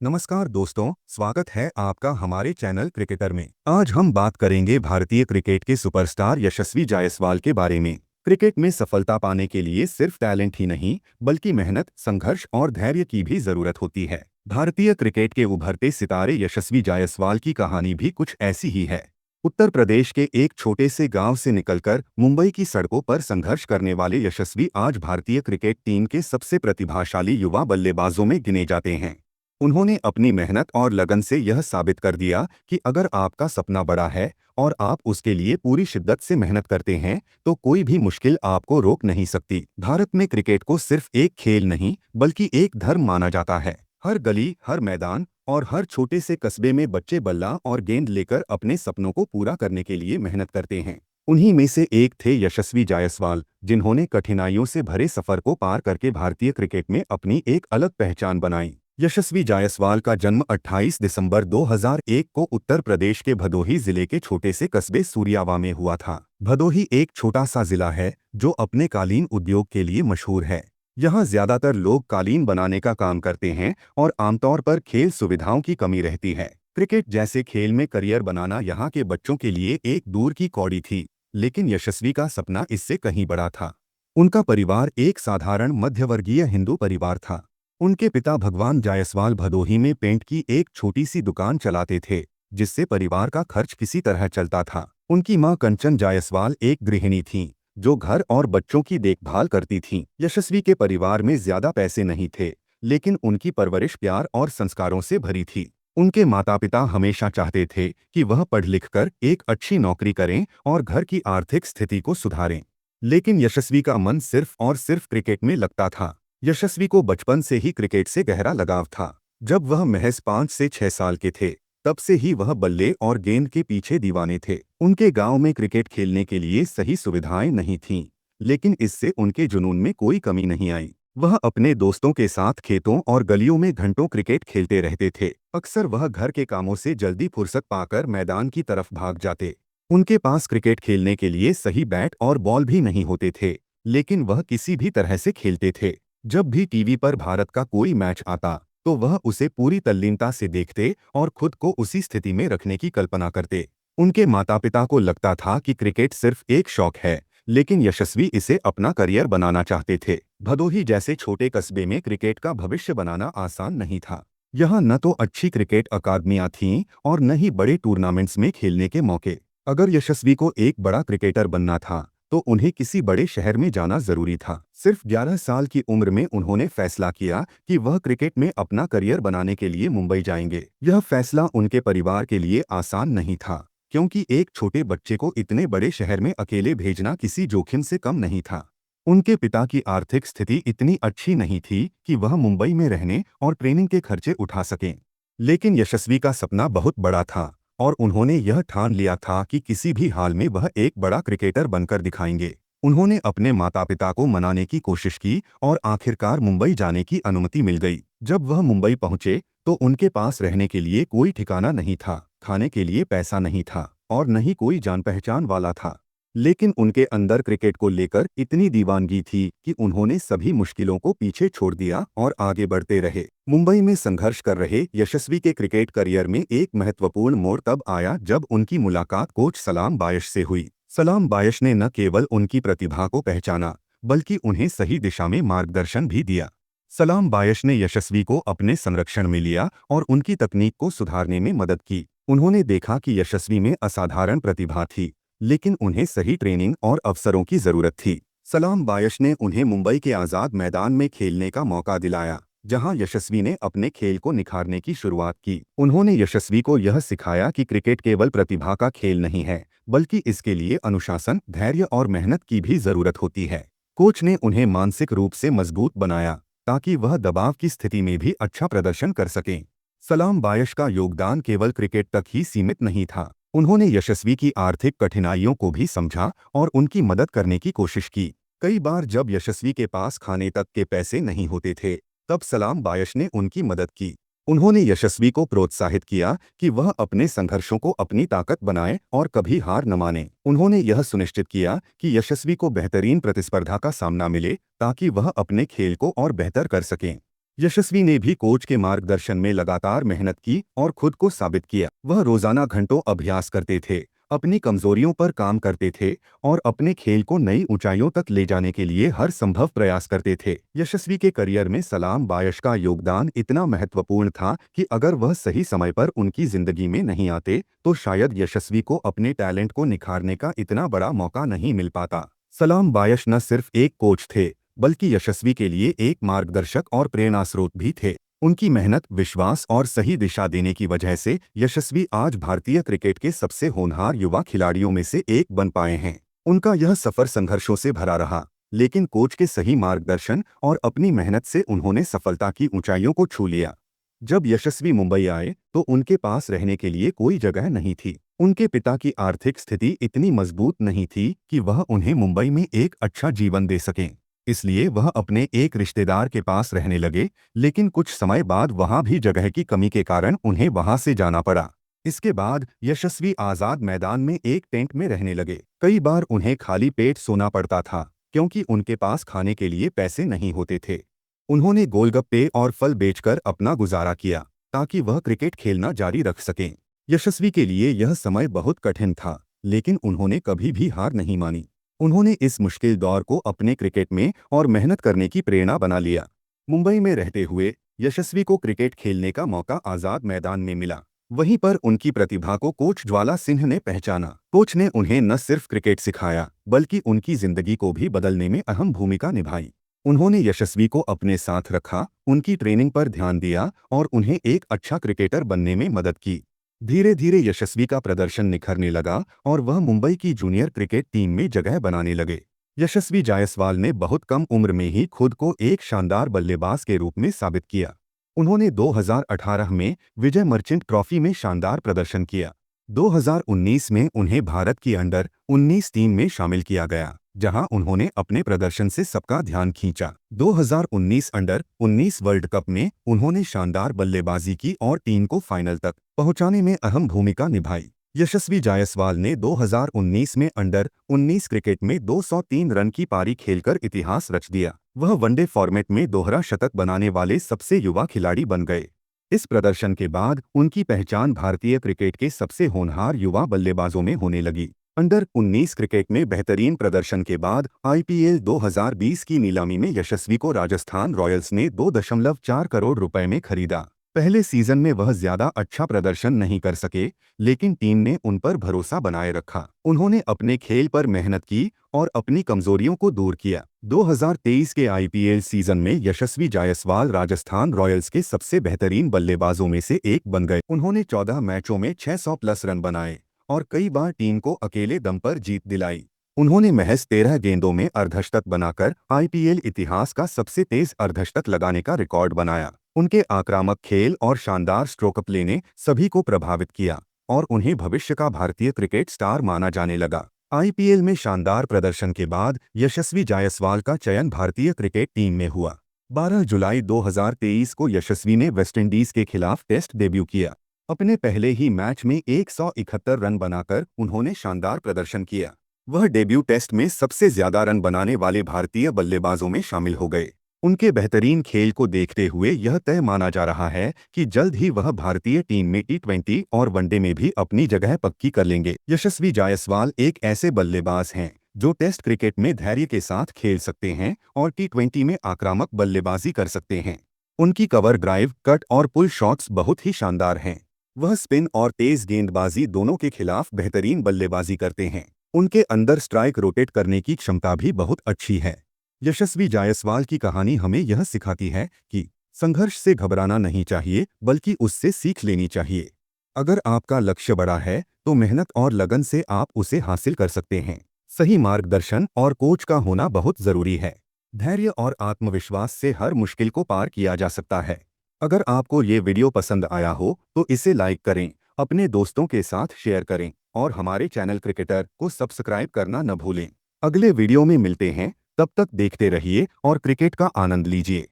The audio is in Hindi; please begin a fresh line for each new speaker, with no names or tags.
नमस्कार दोस्तों, स्वागत है आपका हमारे चैनल क्रिकेटर में। आज हम बात करेंगे भारतीय क्रिकेट के सुपरस्टार यशस्वी जायसवाल के बारे में। क्रिकेट में सफलता पाने के लिए सिर्फ टैलेंट ही नहीं, बल्कि मेहनत, संघर्ष और धैर्य की भी जरूरत होती है। भारतीय क्रिकेट के उभरते सितारे यशस्वी जायसवाल की कहानी भी कुछ ऐसी ही है। उत्तर प्रदेश के एक छोटे से गांव से निकलकर मुंबई की सड़कों पर संघर्ष करने वाले यशस्वी आज भारतीय क्रिकेट टीम के सबसे प्रतिभाशाली युवा बल्लेबाजों में गिने जाते हैं। उन्होंने अपनी मेहनत और लगन से यह साबित कर दिया कि अगर आपका सपना बड़ा है और आप उसके लिए पूरी शिद्दत से मेहनत करते हैं, तो कोई भी मुश्किल आपको रोक नहीं सकती। भारत में क्रिकेट को सिर्फ एक खेल नहीं, बल्कि एक धर्म माना जाता है। हर गली, हर मैदान और हर छोटे से कस्बे में बच्चे बल्ला और गेंद लेकर अपने सपनों को पूरा करने के लिए मेहनत करते हैं। उन्हीं में से एक थे यशस्वी जायसवाल, जिन्होंने कठिनाइयों से भरे सफर को पार करके भारतीय क्रिकेट में अपनी एक अलग पहचान बनाई। यशस्वी जायसवाल का जन्म 28 दिसंबर 2001 को उत्तर प्रदेश के भदोही जिले के छोटे से कस्बे सूर्यावा में हुआ था। भदोही एक छोटा सा जिला है जो अपने कालीन उद्योग के लिए मशहूर है। यहाँ ज्यादातर लोग कालीन बनाने का काम करते हैं और आमतौर पर खेल सुविधाओं की कमी रहती है। क्रिकेट जैसे खेल में करियर बनाना यहाँ के बच्चों के लिए एक दूर की कौड़ी थी, लेकिन यशस्वी का सपना इससे कहीं बड़ा था। उनका परिवार एक साधारण मध्यवर्गीय हिंदू परिवार था। उनके पिता भगवान जायसवाल भदोही में पेंट की एक छोटी सी दुकान चलाते थे, जिससे परिवार का खर्च किसी तरह चलता था। उनकी मां कंचन जायसवाल एक गृहिणी थीं, जो घर और बच्चों की देखभाल करती थीं। यशस्वी के परिवार में ज्यादा पैसे नहीं थे, लेकिन उनकी परवरिश प्यार और संस्कारों से भरी थी। उनके माता पिता हमेशा चाहते थे कि वह पढ़ लिख कर एक अच्छी नौकरी करें और घर की आर्थिक स्थिति को सुधारें। लेकिन यशस्वी का मन सिर्फ और सिर्फ क्रिकेट में लगता था। यशस्वी को बचपन से ही क्रिकेट से गहरा लगाव था। जब वह महज 5 से 6 साल के थे, तब से ही वह बल्ले और गेंद के पीछे दीवाने थे। उनके गांव में क्रिकेट खेलने के लिए सही सुविधाएं नहीं थीं, लेकिन इससे उनके जुनून में कोई कमी नहीं आई। वह अपने दोस्तों के साथ खेतों और गलियों में घंटों क्रिकेट खेलते रहते थे। अक्सर वह घर के कामों से जल्दी फुर्सत पाकर मैदान की तरफ भाग जाते। उनके पास क्रिकेट खेलने के लिए सही बैट और बॉल भी नहीं होते थे, लेकिन वह किसी भी तरह से खेलते थे। जब भी टीवी पर भारत का कोई मैच आता, तो वह उसे पूरी तल्लीनता से देखते और खुद को उसी स्थिति में रखने की कल्पना करते। उनके माता पिता को लगता था कि क्रिकेट सिर्फ एक शौक है, लेकिन यशस्वी इसे अपना करियर बनाना चाहते थे। भदोही जैसे छोटे कस्बे में क्रिकेट का भविष्य बनाना आसान नहीं था। यहाँ न तो अच्छी क्रिकेट अकादमियां थीं और न ही बड़े टूर्नामेंट्स में खेलने के मौके। अगर यशस्वी को एक बड़ा क्रिकेटर बनना था, तो उन्हें किसी बड़े शहर में जाना जरूरी था। सिर्फ 11 साल की उम्र में उन्होंने फैसला किया कि वह क्रिकेट में अपना करियर बनाने के लिए मुंबई जाएंगे। यह फैसला उनके परिवार के लिए आसान नहीं था, क्योंकि एक छोटे बच्चे को इतने बड़े शहर में अकेले भेजना किसी जोखिम से कम नहीं था। उनके पिता की आर्थिक स्थिति इतनी अच्छी नहीं थी कि वह मुंबई में रहने और ट्रेनिंग के खर्चे उठा सकें। लेकिन यशस्वी का सपना बहुत बड़ा था और उन्होंने यह ठान लिया था कि किसी भी हाल में वह एक बड़ा क्रिकेटर बनकर दिखाएंगे। उन्होंने अपने माता पिता को मनाने की कोशिश की और आखिरकार मुंबई जाने की अनुमति मिल गई। जब वह मुंबई पहुंचे, तो उनके पास रहने के लिए कोई ठिकाना नहीं था, खाने के लिए पैसा नहीं था और न ही कोई जान पहचान वाला था। लेकिन उनके अंदर क्रिकेट को लेकर इतनी दीवानगी थी कि उन्होंने सभी मुश्किलों को पीछे छोड़ दिया और आगे बढ़ते रहे। मुंबई में संघर्ष कर रहे यशस्वी के क्रिकेट करियर में एक महत्वपूर्ण मोड़ तब आया जब उनकी मुलाकात कोच सलाम बायश से हुई। सलाम बायश ने न केवल उनकी प्रतिभा को पहचाना, बल्कि उन्हें सही दिशा में मार्गदर्शन भी दिया। सलाम बायश ने यशस्वी को अपने संरक्षण में लिया और उनकी तकनीक को सुधारने में मदद की। उन्होंने देखा कि यशस्वी में असाधारण प्रतिभा थी, लेकिन उन्हें सही ट्रेनिंग और अवसरों की जरूरत थी। सलाम बायश ने उन्हें मुंबई के आज़ाद मैदान में खेलने का मौका दिलाया, जहां यशस्वी ने अपने खेल को निखारने की शुरुआत की। उन्होंने यशस्वी को यह सिखाया कि क्रिकेट केवल प्रतिभा का खेल नहीं है, बल्कि इसके लिए अनुशासन, धैर्य और मेहनत की भी जरूरत होती है। कोच ने उन्हें मानसिक रूप से मजबूत बनाया, ताकि वह दबाव की स्थिति में भी अच्छा प्रदर्शन कर सकें। सलाम बायश का योगदान केवल क्रिकेट तक ही सीमित नहीं था। उन्होंने यशस्वी की आर्थिक कठिनाइयों को भी समझा और उनकी मदद करने की कोशिश की। कई बार जब यशस्वी के पास खाने तक के पैसे नहीं होते थे, तब सलाम बायश ने उनकी मदद की। उन्होंने यशस्वी को प्रोत्साहित किया कि वह अपने संघर्षों को अपनी ताकत बनाए और कभी हार न माने। उन्होंने यह सुनिश्चित किया कि यशस्वी को बेहतरीन प्रतिस्पर्धा का सामना मिले, ताकि वह अपने खेल को और बेहतर कर सकें। यशस्वी ने भी कोच के मार्गदर्शन में लगातार मेहनत की और खुद को साबित किया। वह रोजाना घंटों अभ्यास करते थे, अपनी कमजोरियों पर काम करते थे और अपने खेल को नई ऊंचाइयों तक ले जाने के लिए हर संभव प्रयास करते थे। यशस्वी के करियर में सलाम बायश का योगदान इतना महत्वपूर्ण था कि अगर वह सही समय पर उनकी जिंदगी में नहीं आते तो शायद यशस्वी को अपने टैलेंट को निखारने का इतना बड़ा मौका नहीं मिल पाता। सलाम बायश न सिर्फ एक कोच थे बल्कि यशस्वी के लिए एक मार्गदर्शक और प्रेरणा स्रोत भी थे। उनकी मेहनत, विश्वास और सही दिशा देने की वजह से यशस्वी आज भारतीय क्रिकेट के सबसे होनहार युवा खिलाड़ियों में से एक बन पाए हैं। उनका यह सफर संघर्षों से भरा रहा, लेकिन कोच के सही मार्गदर्शन और अपनी मेहनत से उन्होंने सफलता की ऊंचाइयों को छू लिया। जब यशस्वी मुंबई आए तो उनके पास रहने के लिए कोई जगह नहीं थी। उनके पिता की आर्थिक स्थिति इतनी मजबूत नहीं थी कि वह उन्हें मुंबई में एक अच्छा जीवन दे सकें। इसलिए वह अपने एक रिश्तेदार के पास रहने लगे, लेकिन कुछ समय बाद वहां भी जगह की कमी के कारण उन्हें वहां से जाना पड़ा। इसके बाद यशस्वी आजाद मैदान में एक टेंट में रहने लगे। कई बार उन्हें खाली पेट सोना पड़ता था क्योंकि उनके पास खाने के लिए पैसे नहीं होते थे। उन्होंने गोलगप्पे और फल बेचकर अपना गुजारा किया ताकि वह क्रिकेट खेलना जारी रख सकें। यशस्वी के लिए यह समय बहुत कठिन था, लेकिन उन्होंने कभी भी हार नहीं मानी। उन्होंने इस मुश्किल दौर को अपने क्रिकेट में और मेहनत करने की प्रेरणा बना लिया। मुंबई में रहते हुए यशस्वी को क्रिकेट खेलने का मौका आजाद मैदान में मिला। वहीं पर उनकी प्रतिभा को कोच ज्वाला सिंह ने पहचाना। कोच ने उन्हें न सिर्फ क्रिकेट सिखाया बल्कि उनकी जिंदगी को भी बदलने में अहम भूमिका निभाई। उन्होंने यशस्वी को अपने साथ रखा, उनकी ट्रेनिंग पर ध्यान दिया और उन्हें एक अच्छा क्रिकेटर बनने में मदद की। धीरे धीरे यशस्वी का प्रदर्शन निखरने लगा और वह मुंबई की जूनियर क्रिकेट टीम में जगह बनाने लगे। यशस्वी जायसवाल ने बहुत कम उम्र में ही खुद को एक शानदार बल्लेबाज के रूप में साबित किया। उन्होंने 2018 में विजय मर्चेंट ट्रॉफी में शानदार प्रदर्शन किया। 2019 में उन्हें भारत की अंडर-19 टीम में शामिल किया गया, जहां उन्होंने अपने प्रदर्शन से सबका ध्यान खींचा। 2019 अंडर-19 वर्ल्ड कप में उन्होंने शानदार बल्लेबाजी की और टीम को फाइनल तक पहुंचाने में अहम भूमिका निभाई। यशस्वी जायसवाल ने 2019 में अंडर-19 क्रिकेट में 203 रन की पारी खेलकर इतिहास रच दिया। वह वनडे फॉर्मेट में दोहरा शतक बनाने वाले सबसे युवा खिलाड़ी बन गए। इस प्रदर्शन के बाद उनकी पहचान भारतीय क्रिकेट के सबसे होनहार युवा बल्लेबाजों में होने लगी। अंडर-19 क्रिकेट में बेहतरीन प्रदर्शन के बाद आईपीएल 2020 की नीलामी में यशस्वी को राजस्थान रॉयल्स ने 2.4 करोड़ रुपए में खरीदा। पहले सीजन में वह ज्यादा अच्छा प्रदर्शन नहीं कर सके, लेकिन टीम ने उन पर भरोसा बनाए रखा। उन्होंने अपने खेल पर मेहनत की और अपनी कमजोरियों को दूर किया। 2023 के आईपीएल सीजन में यशस्वी जायसवाल राजस्थान रॉयल्स के सबसे बेहतरीन बल्लेबाजों में से एक बन गए। उन्होंने 14 मैचों में 600 प्लस रन बनाए और कई बार टीम को अकेले दम पर जीत दिलाई। उन्होंने महज 13 गेंदों में अर्धशतक बनाकर आईपीएल इतिहास का सबसे तेज अर्धशतक लगाने का रिकॉर्ड बनाया। उनके आक्रामक खेल और शानदार स्ट्रोक प्ले ने सभी को प्रभावित किया और उन्हें भविष्य का भारतीय क्रिकेट स्टार माना जाने लगा। आईपीएल में शानदार प्रदर्शन के बाद यशस्वी जायसवाल का चयन भारतीय क्रिकेट टीम में हुआ। 12 जुलाई 2023 को यशस्वी ने वेस्टइंडीज के खिलाफ टेस्ट डेब्यू किया। अपने पहले ही मैच में 171 रन बनाकर उन्होंने शानदार प्रदर्शन किया। वह डेब्यू टेस्ट में सबसे ज्यादा रन बनाने वाले भारतीय बल्लेबाजों में शामिल हो गए। उनके बेहतरीन खेल को देखते हुए यह तय माना जा रहा है कि जल्द ही वह भारतीय टीम में टी20 और वनडे में भी अपनी जगह पक्की कर लेंगे। यशस्वी जायसवाल एक ऐसे बल्लेबाज हैं जो टेस्ट क्रिकेट में धैर्य के साथ खेल सकते हैं और टी20 में आक्रामक बल्लेबाजी कर सकते हैं। उनकी कवर ड्राइव, कट और पुल शॉट्स बहुत ही शानदार हैं। वह स्पिन और तेज गेंदबाजी दोनों के खिलाफ बेहतरीन बल्लेबाजी करते हैं। उनके अंदर स्ट्राइक रोटेट करने की क्षमता भी बहुत अच्छी है। यशस्वी जायसवाल की कहानी हमें यह सिखाती है कि संघर्ष से घबराना नहीं चाहिए, बल्कि उससे सीख लेनी चाहिए। अगर आपका लक्ष्य बड़ा है तो मेहनत और लगन से आप उसे हासिल कर सकते हैं। सही मार्गदर्शन और कोच का होना बहुत जरूरी है। धैर्य और आत्मविश्वास से हर मुश्किल को पार किया जा सकता है। अगर आपको ये वीडियो पसंद आया हो तो इसे लाइक करें, अपने दोस्तों के साथ शेयर करें और हमारे चैनल क्रिकेटर को सब्सक्राइब करना न भूलें। अगले वीडियो में मिलते हैं, तब तक देखते रहिए और क्रिकेट का आनंद लीजिए।